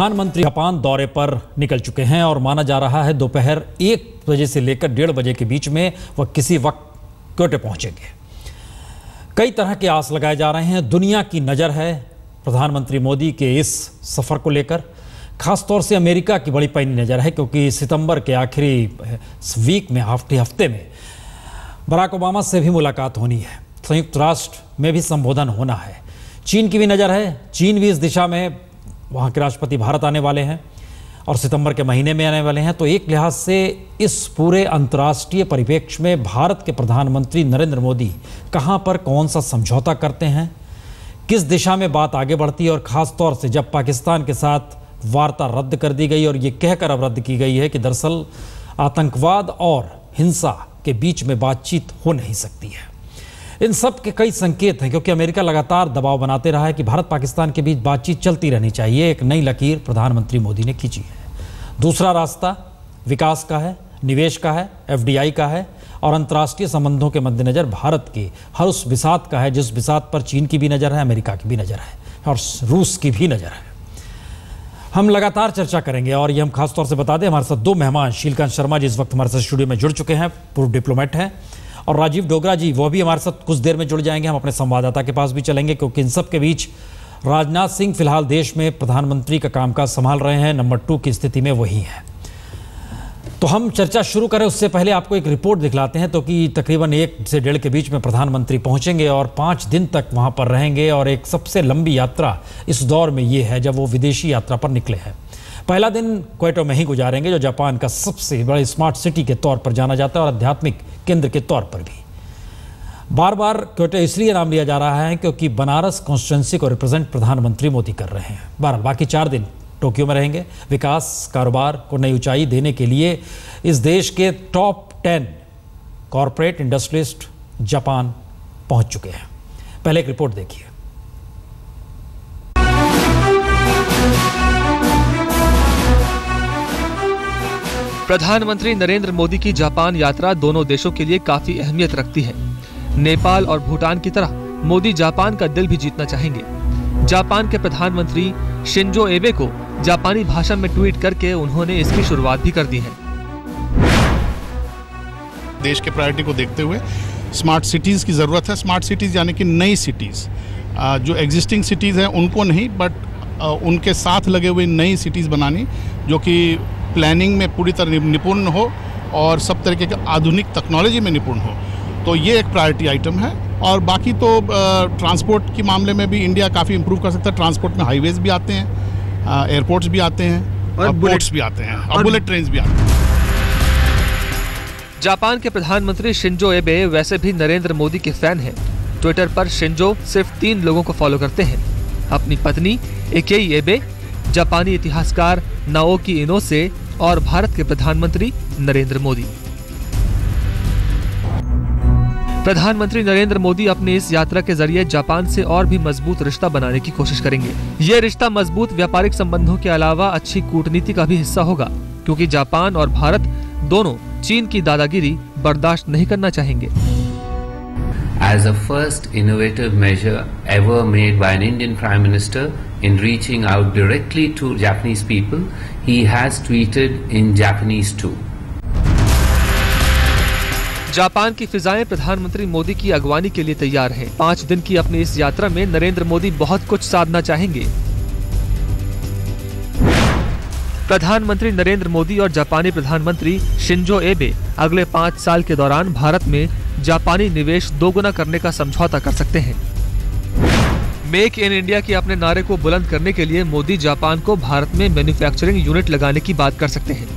प्रधानमंत्री जापान दौरे पर निकल चुके हैं और माना जा रहा है दोपहर 1 बजे से लेकर 1:30 बजे के बीच में वह किसी वक्त क्योटो पहुंचेंगे। कई तरह के आस लगाए जा रहे हैं। दुनिया की नज़र है प्रधानमंत्री मोदी के इस सफ़र को लेकर। खासतौर से अमेरिका की बड़ी पैनी नज़र है, क्योंकि सितंबर के आखिरी वीक में हफ्ते में बराक ओबामा से भी मुलाकात होनी है। संयुक्त राष्ट्र में भी संबोधन होना है। चीन की भी नज़र है। चीन भी इस दिशा में, वहाँ के राष्ट्रपति भारत आने वाले हैं और सितंबर के महीने में आने वाले हैं। तो एक लिहाज से इस पूरे अंतर्राष्ट्रीय परिप्रेक्ष्य में भारत के प्रधानमंत्री नरेंद्र मोदी कहाँ पर कौन सा समझौता करते हैं, किस दिशा में बात आगे बढ़ती है। और ख़ास तौर से जब पाकिस्तान के साथ वार्ता रद्द कर दी गई और ये कहकर अब रद्द की गई है कि दरअसल आतंकवाद और हिंसा के बीच में बातचीत हो नहीं सकती है। इन सब के कई संकेत हैं, क्योंकि अमेरिका लगातार दबाव बनाते रहा है कि भारत पाकिस्तान के बीच बातचीत चलती रहनी चाहिए। एक नई लकीर प्रधानमंत्री मोदी ने खींची है। दूसरा रास्ता विकास का है, निवेश का है, FDI का है और अंतर्राष्ट्रीय संबंधों के मद्देनजर भारत के हर उस बिसात का है जिस बिसात पर चीन की भी नज़र है, अमेरिका की भी नज़र है और रूस की भी नज़र है। हम लगातार चर्चा करेंगे और ये हम खासतौर से बता दें, हमारे साथ 2 मेहमान, शीलकांत शर्मा जी इस वक्त हमारे साथ स्टूडियो में जुड़ चुके हैं, पूर्व डिप्लोमेट हैं, और राजीव डोगरा जी वो भी हमारे साथ कुछ देर में जुड़ जाएंगे। हम अपने संवाददाता के पास भी चलेंगे, क्योंकि इन सब के बीच राजनाथ सिंह फिलहाल देश में प्रधानमंत्री का कामकाज संभाल रहे हैं। नंबर 2 की स्थिति में वही है। तो हम चर्चा शुरू करें उससे पहले आपको एक रिपोर्ट दिखलाते हैं। तो कि तकरीबन 1 से 1.5 के बीच में प्रधानमंत्री पहुंचेंगे और 5 दिन तक वहां पर रहेंगे। और एक सबसे लंबी यात्रा इस दौर में ये है जब वो विदेशी यात्रा पर निकले हैं। पहला दिन क्योटो में ही गुजारेंगे, जो जापान का सबसे बड़े स्मार्ट सिटी के तौर पर जाना जाता है और आध्यात्मिक केंद्र के तौर पर भी। बार बार क्योटो इसलिए नाम लिया जा रहा है क्योंकि बनारस कॉन्स्टिट्यूंसी को रिप्रेजेंट प्रधानमंत्री मोदी कर रहे हैं। बहरहाल बाकी 4 दिन टोक्यो में रहेंगे। विकास, कारोबार को नई ऊंचाई देने के लिए इस देश के टॉप 10 कॉरपोरेट इंडस्ट्रियलिस्ट जापान पहुंच चुके हैं। पहले एक रिपोर्ट देखिए। प्रधानमंत्री नरेंद्र मोदी की जापान यात्रा दोनों देशों के लिए काफी अहमियत रखती है। नेपाल और भूटान की तरह मोदी जापान का दिल भी जीतना चाहेंगे। जापान के प्रधानमंत्री शिंजो एबे को जापानी भाषा में ट्वीट करके उन्होंने इसकी शुरुआत भी कर दी है। देश के प्रायोरिटी को देखते हुए स्मार्ट सिटीज की जरूरत है। स्मार्ट सिटीज यानी कि नई सिटीज, जो एग्जिस्टिंग सिटीज हैं उनको नहीं, बट उनके साथ लगे हुए नई सिटीज बनानी, जो कि प्लानिंग में पूरी तरह निपुण हो और सब तरीके के आधुनिक टेक्नोलॉजी में निपुण हो। तो ये एक प्रायोरिटी आइटम है। और बाकी तो ट्रांसपोर्ट के मामले में भी इंडिया काफ़ी इंप्रूव कर सकता है। ट्रांसपोर्ट में हाईवेज भी आते हैं, एयरपोर्ट्स भी आते हैं और बोट्स भी आते हैं और बुलेट ट्रेन्स भी आते हैं। जापान के प्रधानमंत्री शिंजो एबे वैसे भी नरेंद्र मोदी के फैन हैं। ट्विटर पर शिंजो सिर्फ 3 लोगों को फॉलो करते हैं: अपनी पत्नी एकेई एबे, जापानी इतिहासकार नाओकी इनोसे और भारत के प्रधानमंत्री नरेंद्र मोदी। प्रधानमंत्री नरेंद्र मोदी अपनी इस यात्रा के जरिए जापान से और भी मजबूत रिश्ता बनाने की कोशिश करेंगे। ये रिश्ता मजबूत व्यापारिक संबंधों के अलावा अच्छी कूटनीति का भी हिस्सा होगा, क्योंकि जापान और भारत दोनों चीन की दादागिरी बर्दाश्त नहीं करना चाहेंगे। As a first innovative measure ever made by an Indian Prime Minister in reaching out directly to Japanese people, he has tweeted in Japanese too. Japan की फिजाएं प्रधानमंत्री मोदी की अगवानी के लिए तैयार हैं। 5 दिन की अपनी इस यात्रा में नरेंद्र मोदी बहुत कुछ साधना चाहेंगे। प्रधानमंत्री नरेंद्र मोदी और जापानी प्रधानमंत्री शिंजो एबे अगले 5 साल के दौरान भारत में जापानी निवेश 2 गुना करने का समझौता कर सकते हैं। मेक इन इंडिया के अपने नारे को बुलंद करने के लिए मोदी जापान को भारत में मैन्युफैक्चरिंग यूनिट लगाने की बात कर सकते हैं।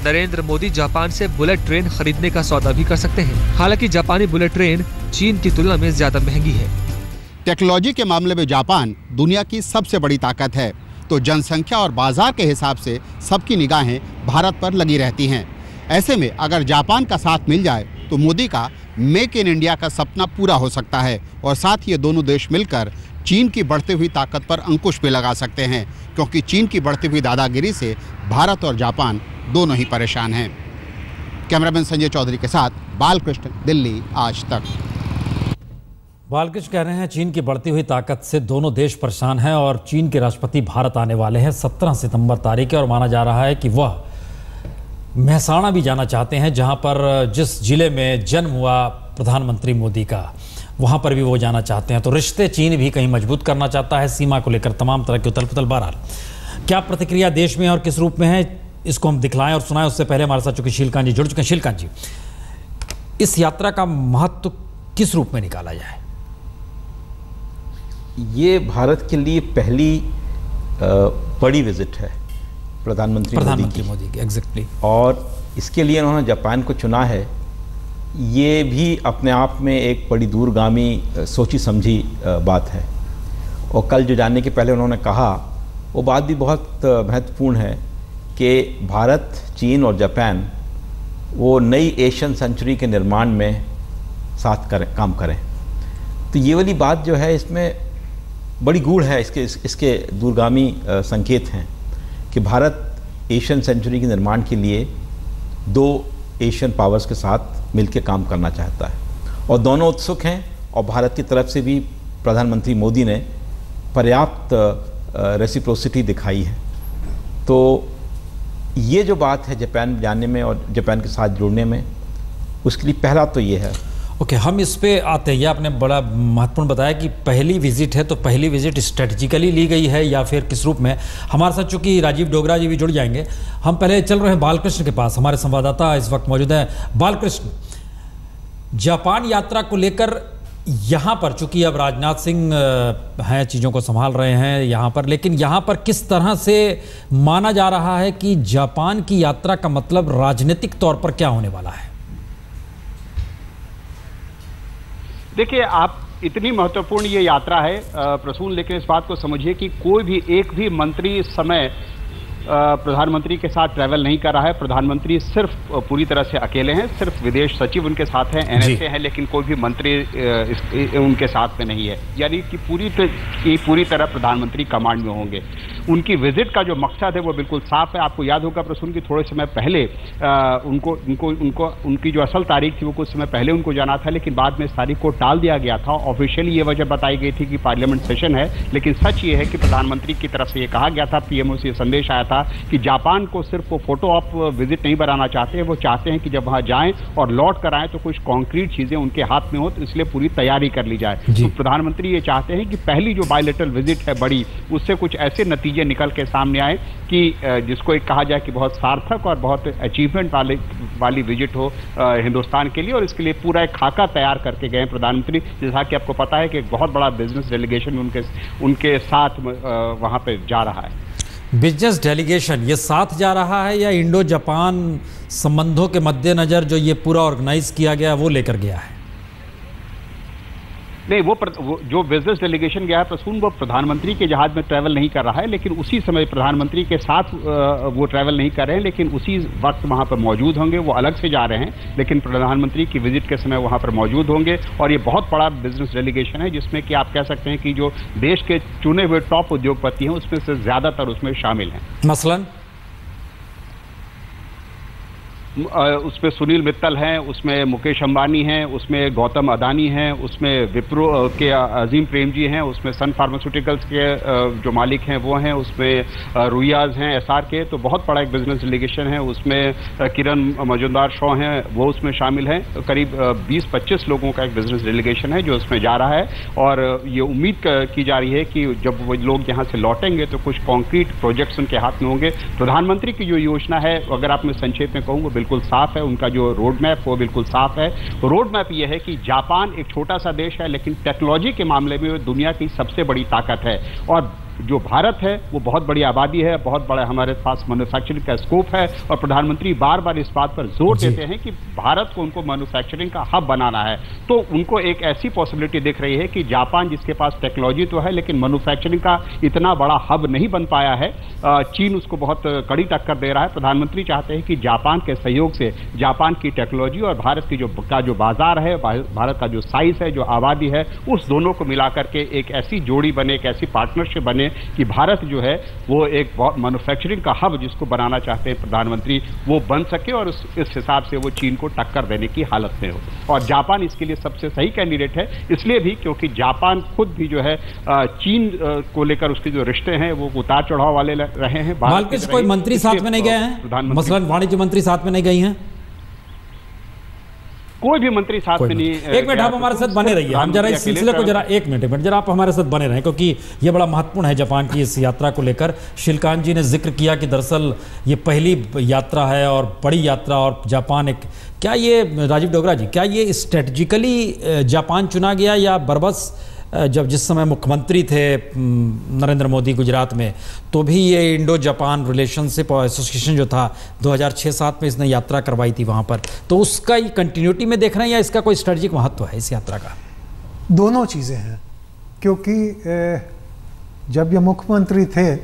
नरेंद्र मोदी जापान से बुलेट ट्रेन खरीदने का सौदा भी कर सकते हैं। हालांकि जापानी बुलेट ट्रेन चीन की तुलना में ज्यादा महंगी है। टेक्नोलॉजी के मामले में जापान दुनिया की सबसे बड़ी ताकत है, तो जनसंख्या और बाजार के हिसाब से सबकी निगाहें भारत पर लगी रहती हैं। ऐसे में अगर जापान का साथ मिल जाए तो मोदी का मेक इन इंडिया का सपना पूरा हो सकता है और साथ ये दोनों देश मिलकर चीन की बढ़ती हुई ताकत पर अंकुश भी लगा सकते हैं, क्योंकि चीन की बढ़ती हुई दादागिरी से भारत और जापान दोनों ही परेशान हैं। कैमरामैन संजय चौधरी के साथ बालकृष्ण, दिल्ली आज तक। बालकृष्ण कह रहे हैं चीन की बढ़ती हुई ताकत से दोनों देश परेशान हैं और चीन के राष्ट्रपति भारत आने वाले हैं 17 सितंबर तारीख है और माना जा रहा है कि वह मेहसाणा भी जाना चाहते हैं, जहां पर जिस जिले में जन्म हुआ प्रधानमंत्री मोदी का, वहां पर भी वो जाना चाहते हैं। तो रिश्ते चीन भी कहीं मजबूत करना चाहता है, सीमा को लेकर तमाम तरह की उथल पुथल। बहरहाल क्या प्रतिक्रिया देश में और किस रूप में है, इसको हम दिखलाएं और सुनाएं। उससे पहले हमारे साथ चूंकि शीलकांत जी जुड़ चुके हैं। शीलकांत जी, इस यात्रा का महत्व किस रूप में निकाला जाए? ये भारत के लिए पहली बड़ी विजिट है प्रधानमंत्री मोदी की। एग्जैक्टली। और इसके लिए उन्होंने जापान को चुना है। ये भी अपने आप में एक बड़ी दूरगामी सोची समझी बात है। और कल जो जानने के पहले उन्होंने कहा, वो बात भी बहुत महत्वपूर्ण है कि भारत, चीन और जापान वो नई एशियन सेंचुरी के निर्माण में साथ काम करें। तो ये वाली बात जो है इसमें बड़ी गूढ़ है, इसके दूरगामी संकेत हैं कि भारत एशियन सेंचुरी के निर्माण के लिए दो एशियन पावर्स के साथ मिलकर काम करना चाहता है और दोनों उत्सुक हैं। और भारत की तरफ से भी प्रधानमंत्री मोदी ने पर्याप्त रेसिप्रोसिटी दिखाई है। तो ये जो बात है जापान जानने में और जापान के साथ जुड़ने में, उसके लिए पहला तो ये है। ओके, हम इस पे आते हैं। आपने बड़ा महत्वपूर्ण बताया कि पहली विजिट है, तो पहली विजिट स्ट्रेटजिकली ली गई है या फिर किस रूप में? हमारे साथ चूंकि राजीव डोगरा जी भी जुड़ जाएंगे, हम पहले चल रहे हैं बालकृष्ण के पास। हमारे संवाददाता इस वक्त मौजूद हैं। बालकृष्ण, जापान यात्रा को लेकर यहाँ पर चूंकि अब राजनाथ सिंह हैं, चीज़ों को संभाल रहे हैं यहाँ पर, लेकिन यहाँ पर किस तरह से माना जा रहा है कि जापान की यात्रा का मतलब राजनीतिक तौर पर क्या होने वाला है? देखिए, आप इतनी महत्वपूर्ण ये यात्रा है प्रसून, लेकिन इस बात को समझिए कि कोई भी एक भी मंत्री इस समय प्रधानमंत्री के साथ ट्रैवल नहीं कर रहा है। प्रधानमंत्री सिर्फ पूरी तरह से अकेले हैं, सिर्फ विदेश सचिव उनके साथ हैं, NSA है, लेकिन कोई भी मंत्री उनके साथ में नहीं है। यानी कि पूरी तरह प्रधानमंत्री कमांड में होंगे। उनकी विजिट का जो मकसद है वो बिल्कुल साफ है। आपको याद होगा प्रसून की थोड़े समय पहले उनकी जो असल तारीख थी वो कुछ समय पहले उनको जाना था, लेकिन बाद में इस तारीख को टाल दिया गया था। ऑफिशियली ये वजह बताई गई थी कि पार्लियामेंट सेशन है, लेकिन सच ये है कि प्रधानमंत्री की तरफ से ये कहा गया था, पीएमओ से संदेश आया था कि जापान को सिर्फ वो फोटो ऑफ विजिट नहीं बनाना चाहते हैं, वो चाहते हैं कि जब वहां जाएं और लौट कर आएं तो कुछ कॉन्क्रीट चीजें उनके हाथ में हो, तो इसलिए पूरी तैयारी कर ली जाए। तो प्रधानमंत्री ये चाहते हैं कि पहली जो बायलैटरल विजिट है बड़ी, उससे कुछ ऐसे नतीजे निकल के सामने आए कि जिसको एक कहा जाए कि बहुत सार्थक और बहुत अचीवमेंट वाली विजिट हो हिंदुस्तान के लिए। और इसके लिए पूरा एक खाका तैयार करके गए प्रधानमंत्री। जैसा कि आपको पता है कि एक बहुत बड़ा बिजनेस डेलीगेशन उनके साथ वहां पे जा रहा है। बिजनेस डेलीगेशन ये साथ जा रहा है या इंडो जापान संबंधों के मद्देनजर जो ये पूरा ऑर्गेनाइज किया गया वो लेकर गया है? नहीं, वो जो बिजनेस डेलीगेशन गया है प्रसून, वो प्रधानमंत्री के जहाज में ट्रैवल नहीं कर रहा है, लेकिन उसी समय प्रधानमंत्री के साथ वो ट्रैवल नहीं कर रहे हैं, लेकिन उसी वक्त वहां पर मौजूद होंगे। वो अलग से जा रहे हैं, लेकिन प्रधानमंत्री की विजिट के समय वहां पर मौजूद होंगे। और ये बहुत बड़ा बिजनेस डेलीगेशन है, जिसमें कि आप कह सकते हैं कि जो देश के चुने हुए टॉप उद्योगपति हैं उसमें से ज्यादातर उसमें शामिल हैं। मसलन उसमें सुनील मित्तल हैं, उसमें मुकेश अंबानी हैं, उसमें गौतम अदानी हैं, उसमें विप्रो के अजीम प्रेमजी हैं, उसमें सन फार्मास्यूटिकल्स के जो मालिक हैं वो हैं, उसमें रुइयाज हैं SR के। तो बहुत बड़ा एक बिजनेस डेलीगेशन है। उसमें किरण मजुमदार शॉ हैं, वो उसमें शामिल हैं। करीब 20-25 लोगों का एक बिजनेस डेलीगेशन है जो उसमें जा रहा है। और ये उम्मीद की जा रही है कि जब वो लोग यहाँ से लौटेंगे तो कुछ कॉन्क्रीट प्रोजेक्ट्स उनके हाथ में होंगे। प्रधानमंत्री की जो योजना है, अगर आप मैं संक्षेप में कहूँ, बिल्कुल साफ है। उनका जो रोड मैप वो बिल्कुल साफ है। रोड मैप ये है कि जापान एक छोटा सा देश है, लेकिन टेक्नोलॉजी के मामले में वो दुनिया की सबसे बड़ी ताकत है। और जो भारत है वो बहुत बड़ी आबादी है, बहुत बड़ा हमारे पास मैन्युफैक्चरिंग का स्कोप है। और प्रधानमंत्री बार बार इस बात पर जोर देते हैं कि भारत को उनको मैन्युफैक्चरिंग का हब बनाना है। तो उनको एक ऐसी पॉसिबिलिटी दिख रही है कि जापान, जिसके पास टेक्नोलॉजी तो है लेकिन मैन्युफैक्चरिंग का इतना बड़ा हब नहीं बन पाया है, चीन उसको बहुत कड़ी टक्कर दे रहा है। प्रधानमंत्री चाहते हैं कि जापान के सहयोग से जापान की टेक्नोलॉजी और भारत की जो बाजार है, भारत का जो साइज है, जो आबादी है, उस दोनों को मिलाकर के एक ऐसी जोड़ी बने, एक ऐसी पार्टनरशिप बने हैं कि भारत जो है वो एक मैन्युफैक्चरिंग का हब जिसको बनाना चाहते हैं प्रधानमंत्री, वो बन सके और इस हिसाब से वो चीन को टक्कर देने की हालत में हो। और जापान इसके लिए सबसे सही कैंडिडेट है, इसलिए भी क्योंकि जापान खुद भी जो है चीन को लेकर उसके जो रिश्ते हैं वो उतार चढ़ाव वाले रहे हैं। मालकिस कोई मंत्री साथ में नहीं गए हैं, मसलन वाणिज्य मंत्री साथ में नहीं गई हैं, कोई भी मंत्री साथ में नहीं। एक मिनट आप हमारे साथ बने रहिए, हम जरा इस सिलसिले को जरा एक मिनट जरा आप हमारे साथ बने रहें, क्योंकि ये बड़ा महत्वपूर्ण है जापान की इस यात्रा को लेकर। शिलकांत जी ने जिक्र किया कि दरअसल ये पहली यात्रा है और बड़ी यात्रा, और जापान एक, क्या ये राजीव डोगरा जी, क्या ये स्ट्रेटजिकली जापान चुना गया या बरबस जब जिस समय मुख्यमंत्री थे नरेंद्र मोदी गुजरात में, तो भी ये इंडो जापान रिलेशनशिप एसोसिएशन जो था 2006-07 में इसने यात्रा करवाई थी वहाँ पर, तो उसका ये कंटिन्यूटी में देख रहे हैं या इसका कोई स्ट्रेटजिक महत्व है इस यात्रा का? दोनों चीज़ें हैं, क्योंकि जब ये मुख्यमंत्री थे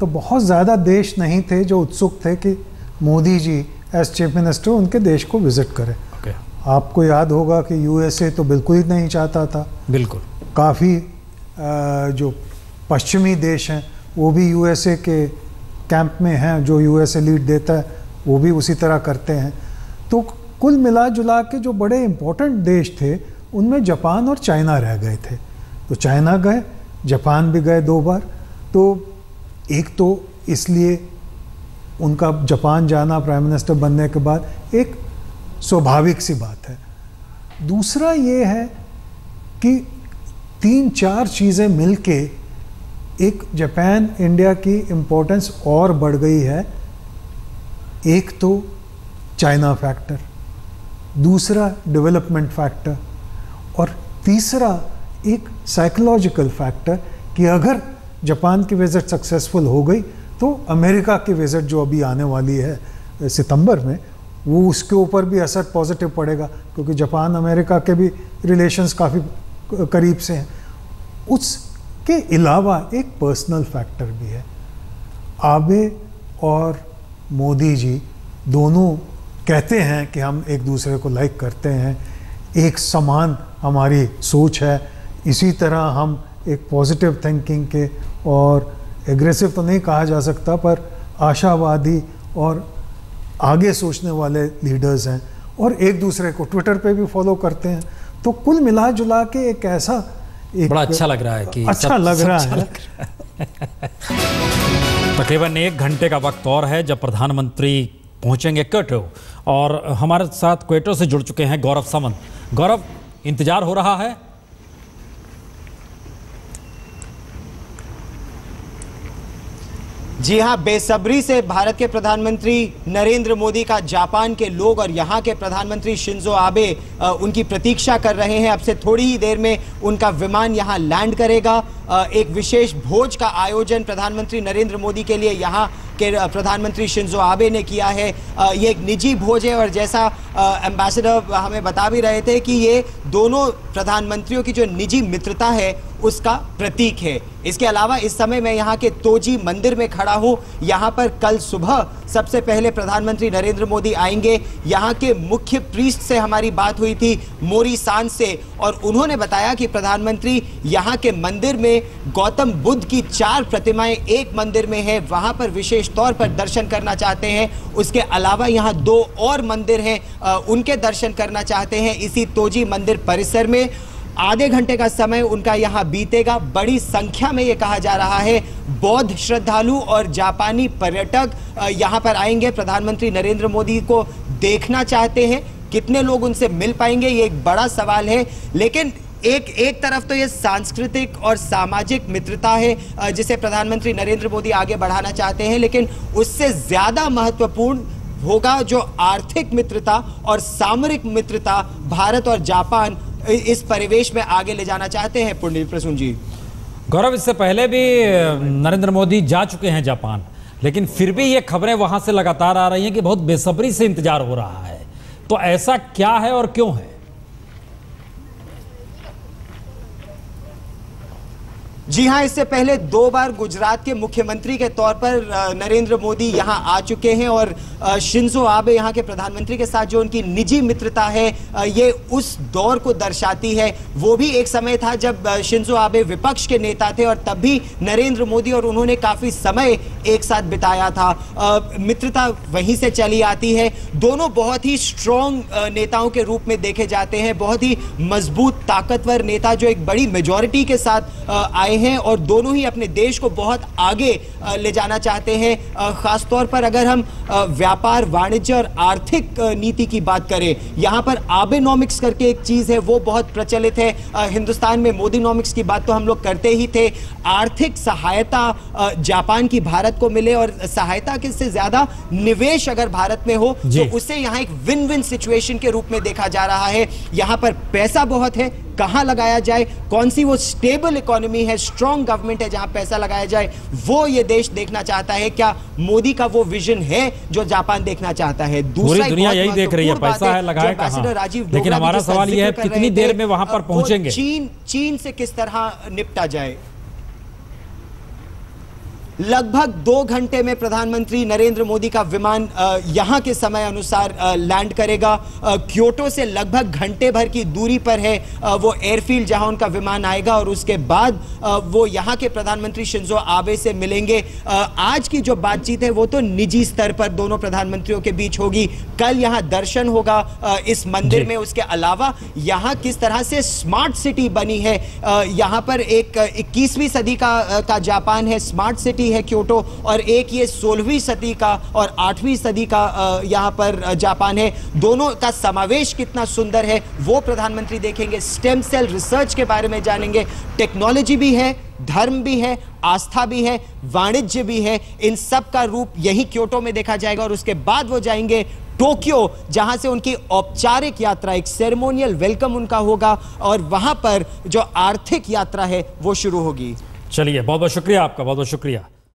तो बहुत ज़्यादा देश नहीं थे जो उत्सुक थे कि Modi ji as chief minister उनके देश को विजिट करें। आपको याद होगा कि यूएसए तो बिल्कुल ही नहीं चाहता था, बिल्कुल। काफ़ी जो पश्चिमी देश हैं वो भी यूएसए के कैंप में हैं, जो यूएसए लीड देता है वो भी उसी तरह करते हैं। तो कुल मिला जुला के जो बड़े इम्पोर्टेंट देश थे उनमें जापान और चाइना रह गए थे। तो चाइना गए, जापान भी गए 2 बार। तो एक तो इसलिए उनका जापान जाना प्राइम मिनिस्टर बनने के बाद एक स्वाभाविक सी बात है। दूसरा ये है कि 3-4 चीज़ें मिलके एक जापान इंडिया की इम्पोर्टेंस और बढ़ गई है। एक तो चाइना फैक्टर, दूसरा डेवलपमेंट फैक्टर, और तीसरा एक साइकोलॉजिकल फैक्टर कि अगर जापान की विज़िट सक्सेसफुल हो गई तो अमेरिका की विज़िट जो अभी आने वाली है सितंबर में, वो उसके ऊपर भी असर पॉजिटिव पड़ेगा, क्योंकि जापान अमेरिका के भी रिलेशंस काफ़ी करीब से हैं। उसके अलावा एक पर्सनल फैक्टर भी है। आबे और मोदी जी दोनों कहते हैं कि हम एक दूसरे को लाइक करते हैं, एक समान हमारी सोच है, इसी तरह हम एक पॉजिटिव थिंकिंग के और एग्रेसिव तो नहीं कहा जा सकता पर आशावादी और आगे सोचने वाले लीडर्स हैं, और एक दूसरे को ट्विटर पे भी फॉलो करते हैं। तो कुल मिला जुला के एक ऐसा बड़ा अच्छा लग रहा है कि अच्छा लग रहा है। तकरीबन 1 घंटे का वक्त और है जब प्रधानमंत्री पहुंचेंगे क्योटो, और हमारे साथ क्योटो से जुड़ चुके हैं गौरव सामंत। गौरव, इंतजार हो रहा है? जी हाँ, बेसब्री से भारत के प्रधानमंत्री नरेंद्र मोदी का जापान के लोग और यहाँ के प्रधानमंत्री शिंजो आबे उनकी प्रतीक्षा कर रहे हैं। अब से थोड़ी ही देर में उनका विमान यहाँ लैंड करेगा। एक विशेष भोज का आयोजन प्रधानमंत्री नरेंद्र मोदी के लिए यहाँ के प्रधानमंत्री शिंजो आबे ने किया है। ये एक निजी भोज है, और जैसा एम्बेसडर हमें बता भी रहे थे कि ये दोनों प्रधानमंत्रियों की जो निजी मित्रता है उसका प्रतीक है। इसके अलावा इस समय मैं यहाँ के तोजी मंदिर में खड़ा हूँ। यहाँ पर कल सुबह सबसे पहले प्रधानमंत्री नरेंद्र मोदी आएंगे। यहाँ के मुख्य प्रीस्ट से हमारी बात हुई थी, मोरी सान से, और उन्होंने बताया कि प्रधानमंत्री यहाँ के मंदिर में गौतम बुद्ध की 4 प्रतिमाएं एक मंदिर में है, वहाँ पर विशेष तौर पर दर्शन करना चाहते हैं। उसके अलावा यहाँ 2 और मंदिर हैं, उनके दर्शन करना चाहते हैं इसी तोजी मंदिर परिसर में। आधे घंटे का समय उनका यहाँ बीतेगा। बड़ी संख्या में ये कहा जा रहा है बौद्ध श्रद्धालु और जापानी पर्यटक यहाँ पर आएंगे। प्रधानमंत्री नरेंद्र मोदी को देखना चाहते हैं। कितने लोग उनसे मिल पाएंगे ये एक बड़ा सवाल है, लेकिन एक तरफ तो ये सांस्कृतिक और सामाजिक मित्रता है जिसे प्रधानमंत्री नरेंद्र मोदी आगे बढ़ाना चाहते हैं, लेकिन उससे ज्यादा महत्वपूर्ण होगा जो आर्थिक मित्रता और सामरिक मित्रता भारत और जापान इस परिवेश में आगे ले जाना चाहते हैं। पुण्य प्रसून जी। गौरव, इससे पहले भी नरेंद्र मोदी जा चुके हैं जापान, लेकिन फिर भी ये खबरें वहां से लगातार आ रही हैं कि बहुत बेसब्री से इंतजार हो रहा है। तो ऐसा क्या है और क्यों है? जी हां, इससे पहले 2 बार गुजरात के मुख्यमंत्री के तौर पर नरेंद्र मोदी यहां आ चुके हैं और शिंजो आबे यहां के प्रधानमंत्री के साथ जो उनकी निजी मित्रता है ये उस दौर को दर्शाती है। वो भी एक समय था जब शिंजो आबे विपक्ष के नेता थे और तब भी नरेंद्र मोदी और उन्होंने काफी समय एक साथ बिताया था। मित्रता वहीं से चली आती है। दोनों बहुत ही स्ट्रॉन्ग नेताओं के रूप में देखे जाते हैं, बहुत ही मजबूत ताकतवर नेता जो एक बड़ी मेजॉरिटी के साथ आए हैं और दोनों ही अपने देश को बहुत आगे ले जाना चाहते हैं। खासतौर पर अगर हम व्यापार, वाणिज्य और आर्थिक नीति की बात करें, यहां पर आबेनॉमिक्स करके एक चीज है वो बहुत प्रचलित है। हिंदुस्तान में मोदीनॉमिक्स की बात तो हम लोग करते ही थे। आर्थिक सहायता जापान की भारत को मिले और सहायता के से ज्यादा निवेश अगर भारत में हो तो उसे यहां एक विन विन सिचुएशन के रूप में देखा जा रहा है। यहां पर पैसा बहुत है, कहां लगाया जाए, कौन सी वो स्टेबल इकोनॉमी है, स्ट्रॉन्ग गवर्नमेंट है जहां पैसा लगाया जाए, वो ये देश देखना चाहता है। क्या मोदी का वो विजन है जो जापान देखना चाहता है? पूरी दुनिया यही देख रही है, पैसा है, लगाए कहां। लेकिन हमारा सवाल ये है कितनी देर में वहां पर पहुंचेंगे? चीन से किस तरह निपटा जाए। लगभग 2 घंटे में प्रधानमंत्री नरेंद्र मोदी का विमान यहां के समय अनुसार लैंड करेगा। क्योटो से लगभग घंटे भर की दूरी पर है वो एयरफील्ड जहां उनका विमान आएगा और उसके बाद वो यहां के प्रधानमंत्री शिंजो आबे से मिलेंगे। आज की जो बातचीत है वो तो निजी स्तर पर दोनों प्रधानमंत्रियों के बीच होगी। कल यहां दर्शन होगा इस मंदिर में। उसके अलावा यहां किस तरह से स्मार्ट सिटी बनी है, यहां पर एक 21वीं सदी का जापान है, स्मार्ट सिटी है क्योटो, और एक ये 16वीं सदी का और 8वीं सदी का यहां पर जापान है। दोनों का समावेश कितना सुंदर है वो प्रधानमंत्री देखेंगे। स्टेम सेल रिसर्च के बारे में जानेंगे। टेक्नोलॉजी भी है, धर्म भी है, आस्था भी है, वाणिज्य भी है। इन सब का रूप यही क्योटो में देखा जाएगा और उसके बाद वो जाएंगे टोक्यो जहां से उनकी औपचारिक यात्रा, एक सेरेमोनियल वेलकम उनका होगा और वहां पर जो आर्थिक यात्रा है वो शुरू होगी। चलिए, बहुत बहुत शुक्रिया आपका, बहुत बहुत शुक्रिया।